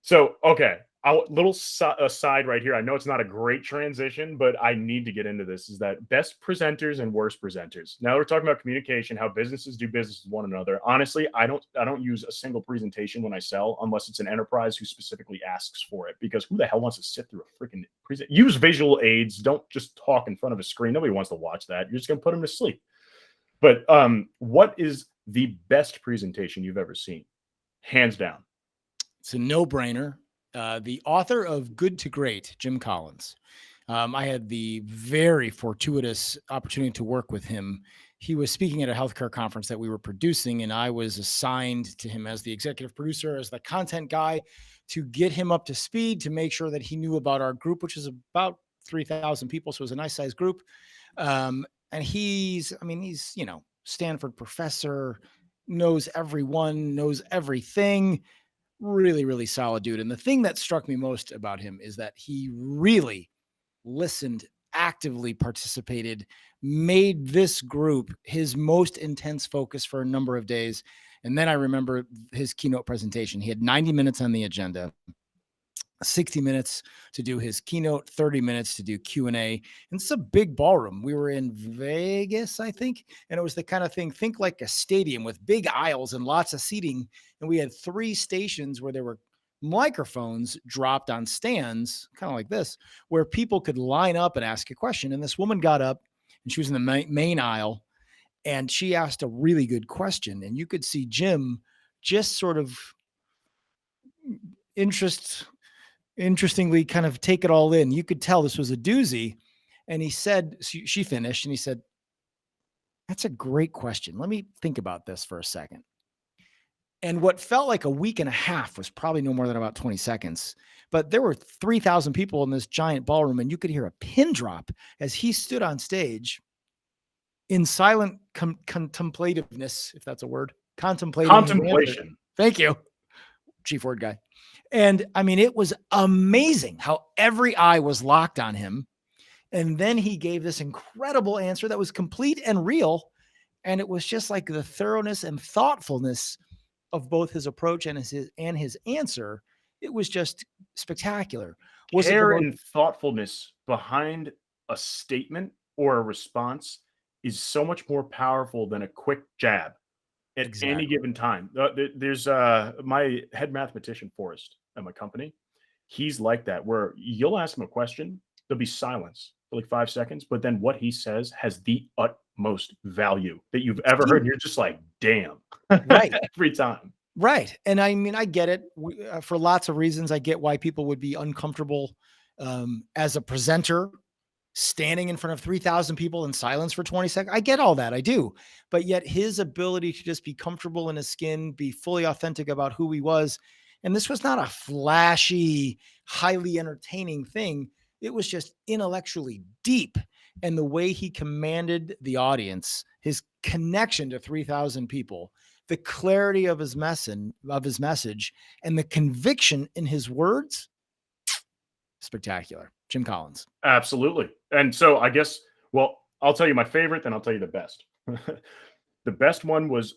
So, okay, Aside right here. I know it's not a great transition, but I need to get into this. Is that best presenters and worst presenters? Now we're talking about communication, how businesses do business with one another. Honestly, I don't use a single presentation when I sell unless it's an enterprise who specifically asks for it. Because who the hell wants to sit through a freaking present? Use visual aids. Don't just talk in front of a screen. Nobody wants to watch that. You're just gonna put them to sleep. But what is the best presentation you've ever seen? Hands down. It's a no-brainer. The author of Good to Great, Jim Collins. I had the very fortuitous opportunity to work with him. He was speaking at a healthcare conference that we were producing, and I was assigned to him as the executive producer, as the content guy, to get him up to speed, to make sure that he knew about our group, which is about 3,000 people. So it was a nice sized group. And he's, Stanford professor, knows everyone, knows everything. Really, really solid dude. And the thing that struck me most about him is that he really listened, actively participated, made this group his most intense focus for a number of days. And then I remember his keynote presentation. He had 90 minutes on the agenda, 60 minutes to do his keynote, 30 minutes to do Q&A. And it's a big ballroom. We were in Vegas, I think. And it was the kind of thing, think like a stadium with big aisles and lots of seating. And we had 3 stations where there were microphones dropped on stands, kind of like this, where people could line up and ask a question. And this woman got up and she was in the main aisle and she asked a really good question. And you could see Jim just sort of interestingly kind of take it all in. You could tell this was a doozy. And he said, she finished and he said, "That's a great question. Let me think about this for a second." And what felt like a week and a half was probably no more than about 20 seconds. But there were 3,000 people in this giant ballroom, and you could hear a pin drop as he stood on stage in silent contemplativeness, if that's a word. Contemplation. Thank you, chief word guy. And I mean, it was amazing how every eye was locked on him. And then he gave this incredible answer that was complete and real. And it was just like the thoroughness and thoughtfulness of both his approach and his answer. It was just spectacular. Care and thoughtfulness behind a statement or a response is so much more powerful than a quick jab at any given time. There's my head mathematician, Forrest, at my company. He's like that, where you'll ask him a question, there'll be silence for like 5 seconds, but then what he says has the utmost value that you've ever heard. And you're just like, damn, right? Every time. Right. And I mean, I get it for lots of reasons. I get why people would be uncomfortable as a presenter standing in front of 3,000 people in silence for 20 seconds. I get all that. I do. But yet his ability to just be comfortable in his skin, be fully authentic about who he was. And this was not a flashy, highly entertaining thing. It was just intellectually deep. And the way he commanded the audience, his connection to 3,000 people, the clarity of his message, and the conviction in his words, spectacular. Jim Collins. Absolutely. And so I guess, well, I'll tell you my favorite, then I'll tell you the best. The best one was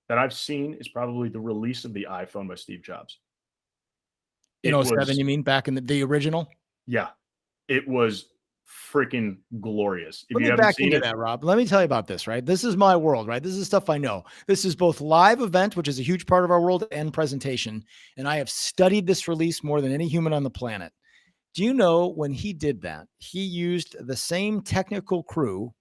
that I've seen is probably the release of the iPhone by Steve Jobs. In 07, you mean, back in the original? Yeah. It was freaking glorious. Let me back into that, Rob. Let me tell you about this, right? This is my world, right? This is stuff I know. This is both live event, which is a huge part of our world, and presentation. And I have studied this release more than any human on the planet. Do you know when he did that, he used the same technical crew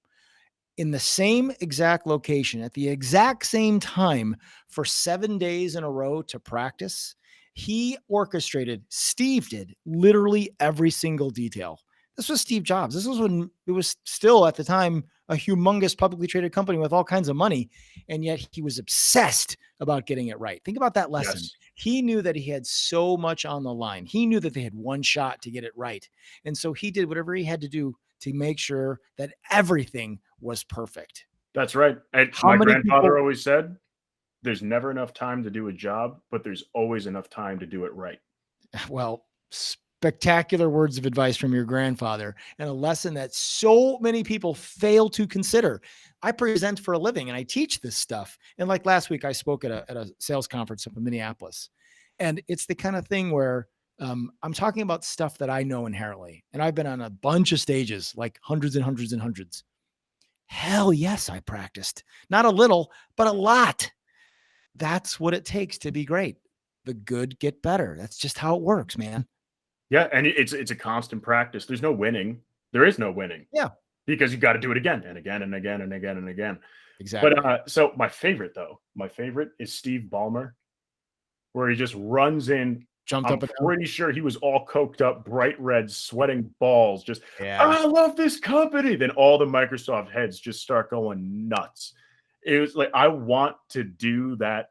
in the same exact location at the exact same time for 7 days in a row to practice? He orchestrated, Steve did, literally every single detail. This was Steve Jobs. This was when it was still at the time a humongous publicly traded company with all kinds of money. And yet he was obsessed about getting it right. Think about that lesson. Yes. He knew that he had so much on the line. He knew that they had one shot to get it right. And so he did whatever he had to do to make sure that everything was perfect. That's right. And my grandfather always said, there's never enough time to do a job, but there's always enough time to do it right. Well, spectacular words of advice from your grandfather, and a lesson that so many people fail to consider. I present for a living and I teach this stuff. And like last week, I spoke at a sales conference up in Minneapolis. And it's the kind of thing where I'm talking about stuff that I know inherently. And I've been on a bunch of stages, like hundreds and hundreds and hundreds. Hell yes, I practiced. Not a little, but a lot. That's what it takes to be great. The good get better. That's just how it works, man. Yeah, and it's a constant practice. There's no winning. There is no winning. Yeah. Because you got to do it again and again and again and again and again. Exactly. But so my favorite is Steve Ballmer, where he just runs in. Jumped I'm up and down. pretty sure he was all coked up, bright red, sweating balls. Just, Yeah. I love this company. Then all the Microsoft heads just start going nuts. It was like, I want to do that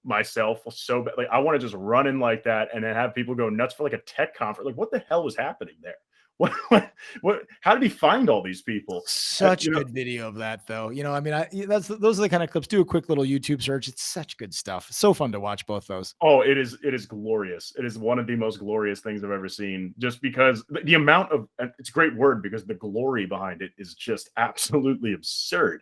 myself so bad. Like, I want to just run in like that and then have people go nuts for like a tech conference. Like, what the hell was happening there? What, how did he find all these people? Such good video of that, though. I mean, those are the kind of clips. Do a quick little YouTube search. It's such good stuff. So fun to watch both those. Oh, it is glorious. It is one of the most glorious things I've ever seen, just because the amount of, it's a great word, because the glory behind it is just absolutely absurd.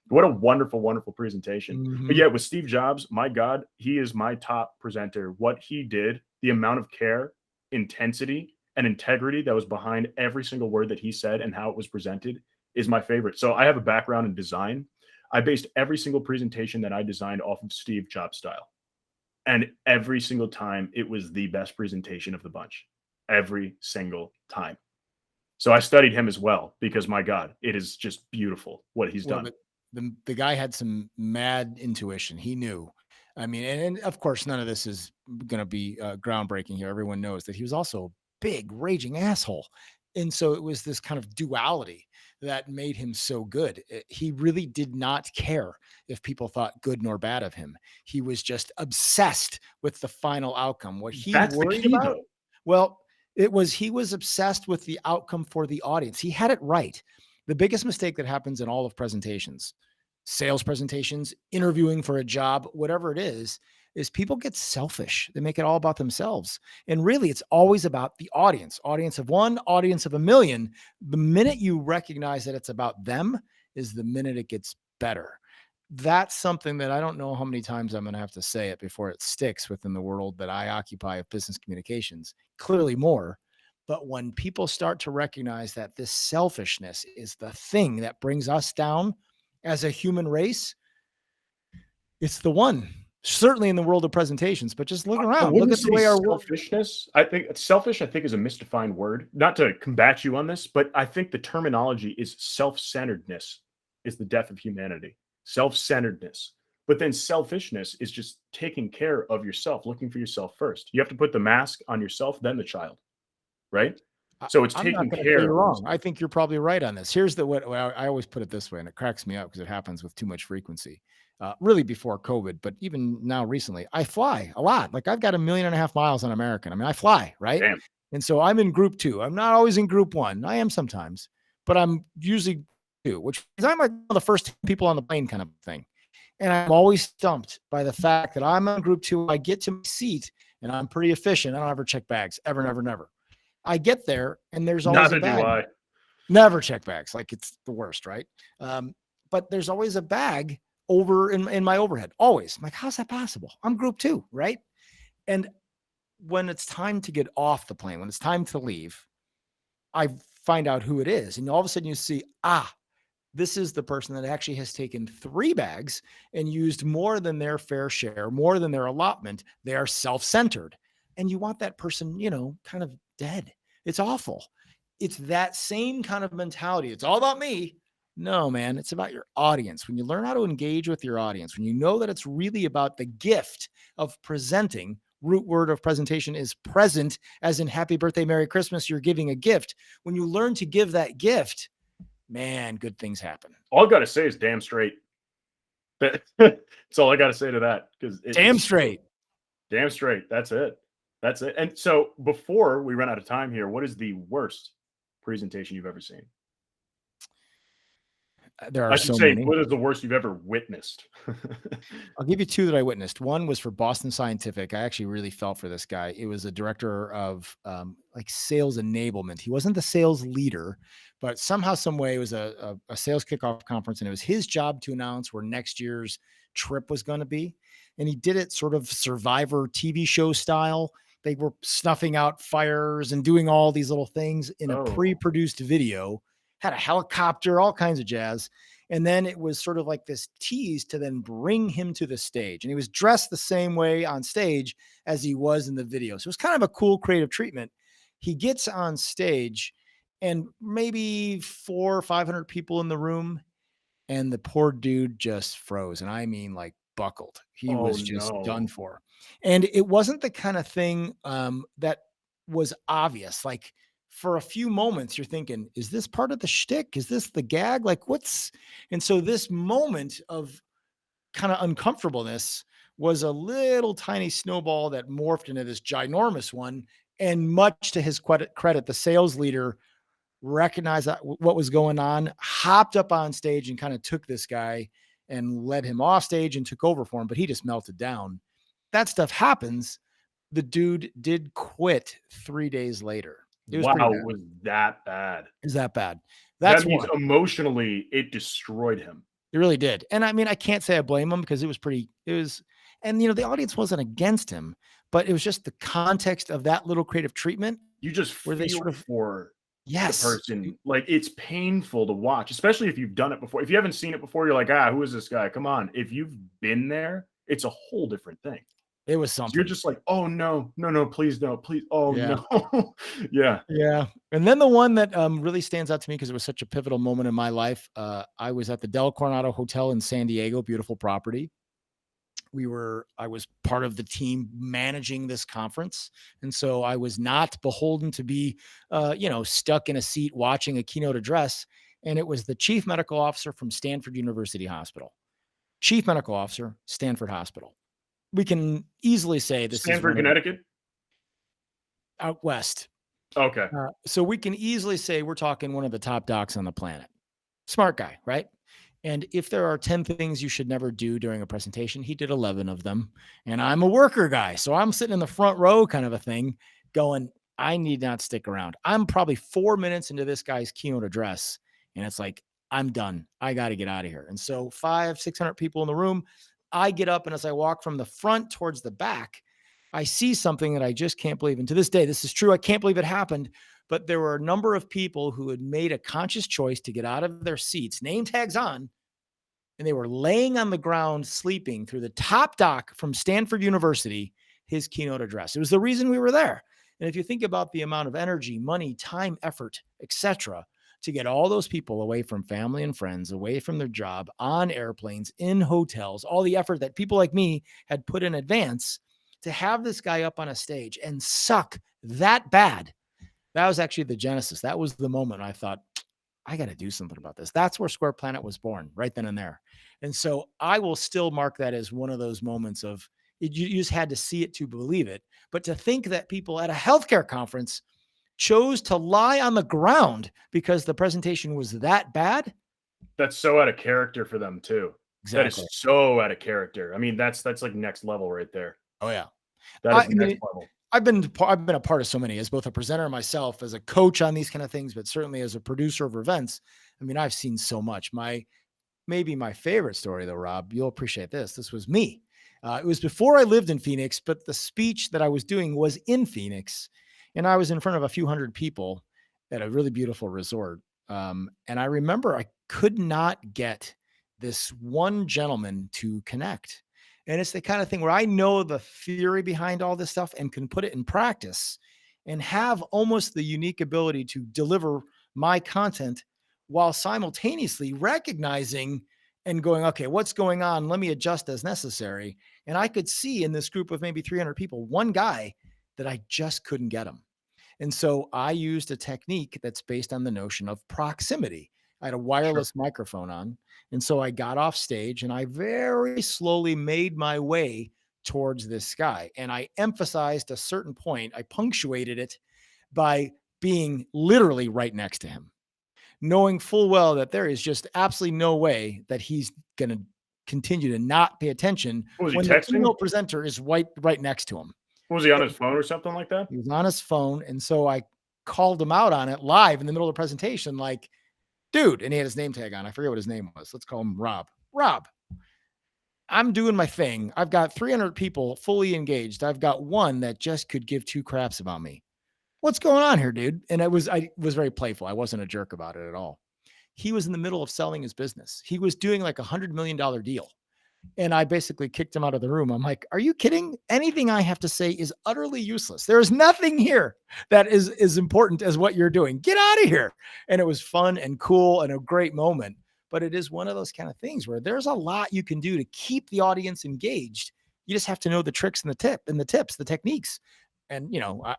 What a wonderful, wonderful presentation. Mhm. But yeah, with Steve Jobs, my God, he is my top presenter. What he did, the amount of care, intensity, and integrity that was behind every single word that he said and how it was presented is my favorite. So I have a background in design. I based every single presentation that I designed off of Steve Jobs style. And every single time it was the best presentation of the bunch. Every single time. So I studied him as well, because my God, it is just beautiful what he's done. The guy had some mad intuition. He knew. I mean, and of course, none of this is going to be groundbreaking here. Everyone knows that he was also a big raging asshole. And so it was this kind of duality that made him so good. He really did not care if people thought good nor bad of him. He was just obsessed with the final outcome. What he That's the worried key, about, though. well, he was obsessed with the outcome for the audience. He had it right. The biggest mistake that happens in all of presentations, sales presentations, interviewing for a job, whatever it is people get selfish. They make it all about themselves. And really, it's always about the audience of one, audience of a million. The minute you recognize that it's about them is the minute it gets better. That's something that I don't know how many times I'm going to have to say it before it sticks within the world that I occupy of business communications. Clearly more. But when people start to recognize that this selfishness is the thing that brings us down as a human race, it's the one. Certainly in the world of presentations, but just look around. Look at the way our selfishness. I think selfish, is a misdefined word. Not to combat you on this, but I think the terminology is self-centeredness is the death of humanity. Self-centeredness. But then selfishness is just taking care of yourself, looking for yourself first. You have to put the mask on yourself, then the child. Right? So it's taking care. You're wrong. I think you're probably right on this. Here's what I always put it this way, and it cracks me up because it happens with too much frequency. Really before COVID, but even now recently, I fly a lot. Like I've got 1.5 million miles on American. I mean, I fly, right? Damn. And so I'm in group 2. I'm not always in group 1. I am sometimes, but I'm usually 2, which is I'm like the first people on the plane kind of thing. And I'm always stumped by the fact that I'm on group 2. I get to my seat and I'm pretty efficient. I don't ever check bags. Ever, never, never. I get there and there's always a bag. Neither do I. Never check bags. Like it's the worst, right? But there's always a bag over in my overhead. Always. I'm like, how's that possible? I'm group 2, right? And when it's time to get off the plane, when it's time to leave, I find out who it is. And all of a sudden you see, this is the person that actually has taken 3 bags and used more than their fair share, more than their allotment. They are self-centered. And you want that person, kind of dead. It's awful. It's that same kind of mentality. It's all about me. No, man, it's about your audience. When you learn how to engage with your audience, when you know that it's really about the gift of presenting, root word of presentation is present, as in happy birthday, Merry Christmas, you're giving a gift. When you learn to give that gift, man, good things happen. All I got to say is damn straight. That's all I got to say to that. Damn straight. Damn straight. That's it. That's it. And so before we run out of time here, what is the worst presentation you've ever seen? There are so many. What is the worst you've ever witnessed? I'll give you 2 that I witnessed. One was for Boston Scientific. I actually really felt for this guy. It was a director of like sales enablement. He wasn't the sales leader, but somehow, some way, it was a sales kickoff conference, and it was his job to announce where next year's trip was going to be. And he did it sort of Survivor TV show style. They were snuffing out fires and doing all these little things in a Oh, pre-produced video, had a helicopter, all kinds of jazz. And then it was sort of like this tease to then bring him to the stage. And he was dressed the same way on stage as he was in the video. So it was kind of a cool creative treatment. He gets on stage and maybe 400 or 500 people in the room. And the poor dude just froze. And I mean, like buckled. He oh was just done no. for. And it wasn't the kind of thing that was obvious. Like for a few moments, you're thinking, is this part of the shtick? Is this the gag? Like what's, and so this moment of kind of uncomfortableness was a little tiny snowball that morphed into this ginormous one. And much to his credit, the sales leader recognized that what was going on, hopped up on stage and kind of took this guy and led him off stage and took over for him, but he just melted down. That stuff happens. The dude did quit 3 days later. It was pretty Wow, bad. was that bad? Is that bad? That That's means one. emotionally it destroyed him. It really did. And I mean, I can't say I blame him because and the audience wasn't against him, but it was just the context of that little creative treatment You just where they feel sort of, for the yes, person. Like, it's painful to watch, especially if you've done it before. If you haven't seen it before, you're like, "Ah, who is this guy? Come on." If you've been there, it's a whole different thing. it was So you're something. just like, "Oh, no. No, no, please no. Please. Oh, Yeah. no." Yeah. Yeah. And then the one that really stands out to me because it was such a pivotal moment in my life. I was at the Del Coronado Hotel in San Diego, beautiful property. I was part of the team managing this conference. And so I was not beholden to be, stuck in a seat watching a keynote address. And it was the chief medical officer from Stanford University Hospital, chief medical officer, Stanford Hospital. We can easily say this is Stanford, one of Connecticut? out west. Okay. So we can easily say we're talking one of the top docs on the planet. Smart guy, right? And if there are 10 things you should never do during a presentation, he did 11 of them. And I'm a worker guy. So I'm sitting in the front row kind of a thing going, I need not stick around. I'm probably 4 minutes into this guy's keynote address. And it's like, I'm done. I got to get out of here. And so 500-600 people in the room, I get up. And as I walk from the front towards the back, I see something that I just can't believe. And to this day, this is true. I can't believe it happened. But there were a number of people who had made a conscious choice to get out of their seats, name tags on, and they were laying on the ground sleeping through the top doc from Stanford University, his keynote address. It was the reason we were there. And if you think about the amount of energy, money, time, effort, etc., to get all those people away from family and friends, away from their job, on airplanes, in hotels, all the effort that people like me had put in advance to have this guy up on a stage and suck that bad. That was actually the genesis. That was the moment I thought, I got to do something about this. That's where Square Planet was born, right then and there. And so I will still mark that as one of those moments of you just had to see it to believe it. But to think that people at a healthcare conference chose to lie on the ground because the presentation was that bad. That's so out of character for them too. That Exactly. is so out of character. I mean, that's like next level right there. Oh yeah. That I is next mean, level. I've been a part of so many as both a presenter myself, as a coach on these kind of things, but certainly as a producer of events. I mean, I've seen so much. Maybe my favorite story though, Rob, you'll appreciate this. This was me. It was before I lived in Phoenix, but the speech that I was doing was in Phoenix, and I was in front of a few hundred people at a really beautiful resort. And I remember I could not get this one gentleman to connect. And it's the kind of thing where I know the theory behind all this stuff and can put it in practice and have almost the unique ability to deliver my content while simultaneously recognizing and going, okay, what's going on? Let me adjust as necessary. And I could see in this group of maybe 300 people, one guy that I just couldn't get him. And so I used a technique that's based on the notion of proximity. I had a Sure. wireless microphone on. And so I got off stage and I very slowly made my way towards this guy. And I emphasized a certain point. I punctuated it by being literally right next to him, knowing full well that there is just absolutely no way that he's going to continue to not pay attention Was he when the texting? keynote presenter is right next to him. Was he on his phone or something like that? He was on his phone. And so I called him out on it live in the middle of the presentation, like, dude, and he had his name tag on. I forget what his name was. Let's call him Rob. Rob, I'm doing my thing. I've got 300 people fully engaged. I've got one that just could give two craps about me. What's going on here, dude? And I was very playful. I wasn't a jerk about it at all. He was in the middle of selling his business. He was doing like $100 million deal. And I basically kicked him out of the room. I'm like, are you kidding? Anything I have to say is utterly useless. There is nothing here that is as important as what you're doing. Get out of here. And it was fun and cool and a great moment. But it is one of those kind of things where there's a lot you can do to keep the audience engaged. You just have to know the tricks and the tips, the techniques. And,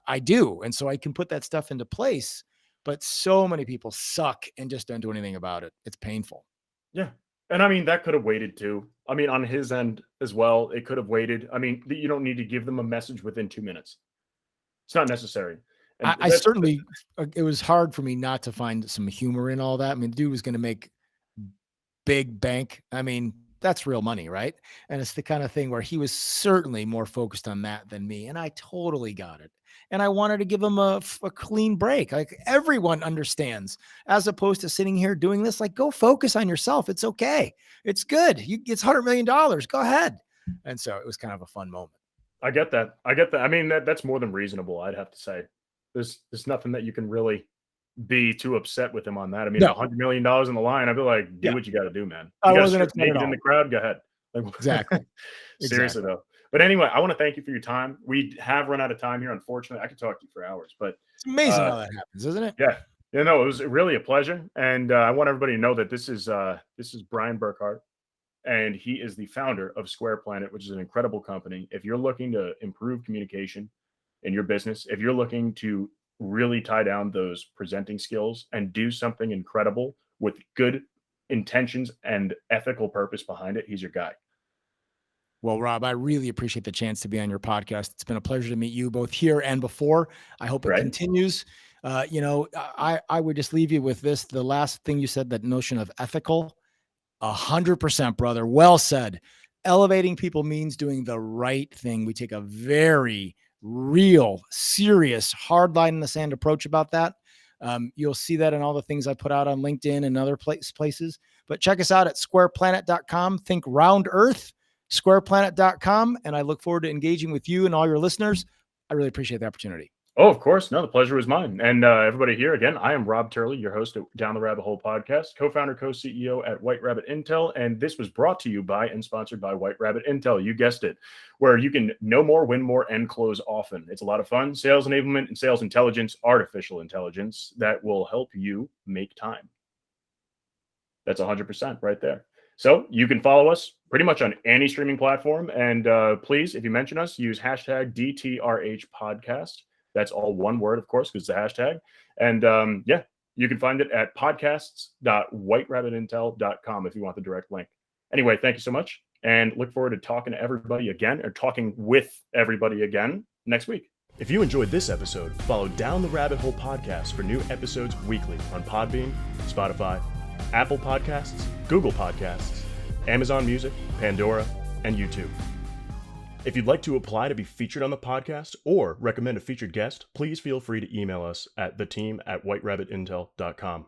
I do. And so I can put that stuff into place. But so many people suck and just don't do anything about it. It's painful. Yeah. And I mean, that could have waited too. I mean, on his end as well, it could have waited. I mean, you don't need to give them a message within 2 minutes. It's not necessary. And I certainly, it was hard for me not to find some humor in all that. I mean, the dude was going to make big bank. I mean, that's real money, right? And it's the kind of thing where he was certainly more focused on that than me. And I totally got it. And I wanted to give him a clean break. Like everyone understands, as opposed to sitting here doing this, like go focus on yourself. It's okay. It's good. It's $100 million. Go ahead. And so it was kind of a fun moment. I get that. I mean, that's more than reasonable. I'd have to say there's nothing that you can really be too upset with him on that. I mean, No. $100 million in the line. I'd be like, do what you got to do, man. I You wasn't got upset at all. in the crowd. Go ahead. Like, Exactly. Seriously though. But anyway, I want to thank you for your time. We have run out of time here. Unfortunately, I could talk to you for hours, but it's amazing how that happens, isn't it? Yeah. No, it was really a pleasure. And I want everybody to know that this is Brian Burkhart, and he is the founder of Square Planet, which is an incredible company. If you're looking to improve communication in your business, if you're looking to really tie down those presenting skills and do something incredible with good intentions and ethical purpose behind it, he's your guy. Well, Rob, I really appreciate the chance to be on your podcast. It's been a pleasure to meet you both here and before. I hope it continues. I would just leave you with this. The last thing you said, that notion of ethical, 100%, brother. Well said. Elevating people means doing the right thing. We take a very real, serious, hard line in the sand approach about that. You'll see that in all the things I put out on LinkedIn and other places. But check us out at squareplanet.com. Think round earth, squareplanet.com. And I look forward to engaging with you and all your listeners. I really appreciate the opportunity. Oh, of course. No, the pleasure was mine. And everybody here, again, I am Rob Turley, your host at Down the Rabbit Hole podcast, co-founder, co-CEO at White Rabbit Intel. And this was brought to you by and sponsored by White Rabbit Intel. You guessed it, where you can know more, win more, and close often. It's a lot of fun. Sales enablement and sales intelligence, artificial intelligence that will help you make time. That's 100% right there. So you can follow us pretty much on any streaming platform. And please, if you mention us, use hashtag DTRH podcast. That's all one word, of course, because it's a hashtag. And you can find it at podcasts.whiterabbitintel.com if you want the direct link. Anyway, thank you so much. And look forward to talking to everybody again, or talking with everybody again next week. If you enjoyed this episode, follow Down the Rabbit Hole podcast for new episodes weekly on Podbean, Spotify, Apple Podcasts, Google Podcasts, Amazon Music, Pandora, and YouTube. If you'd like to apply to be featured on the podcast or recommend a featured guest, please feel free to email us at theteam@whiterabbitintel.com.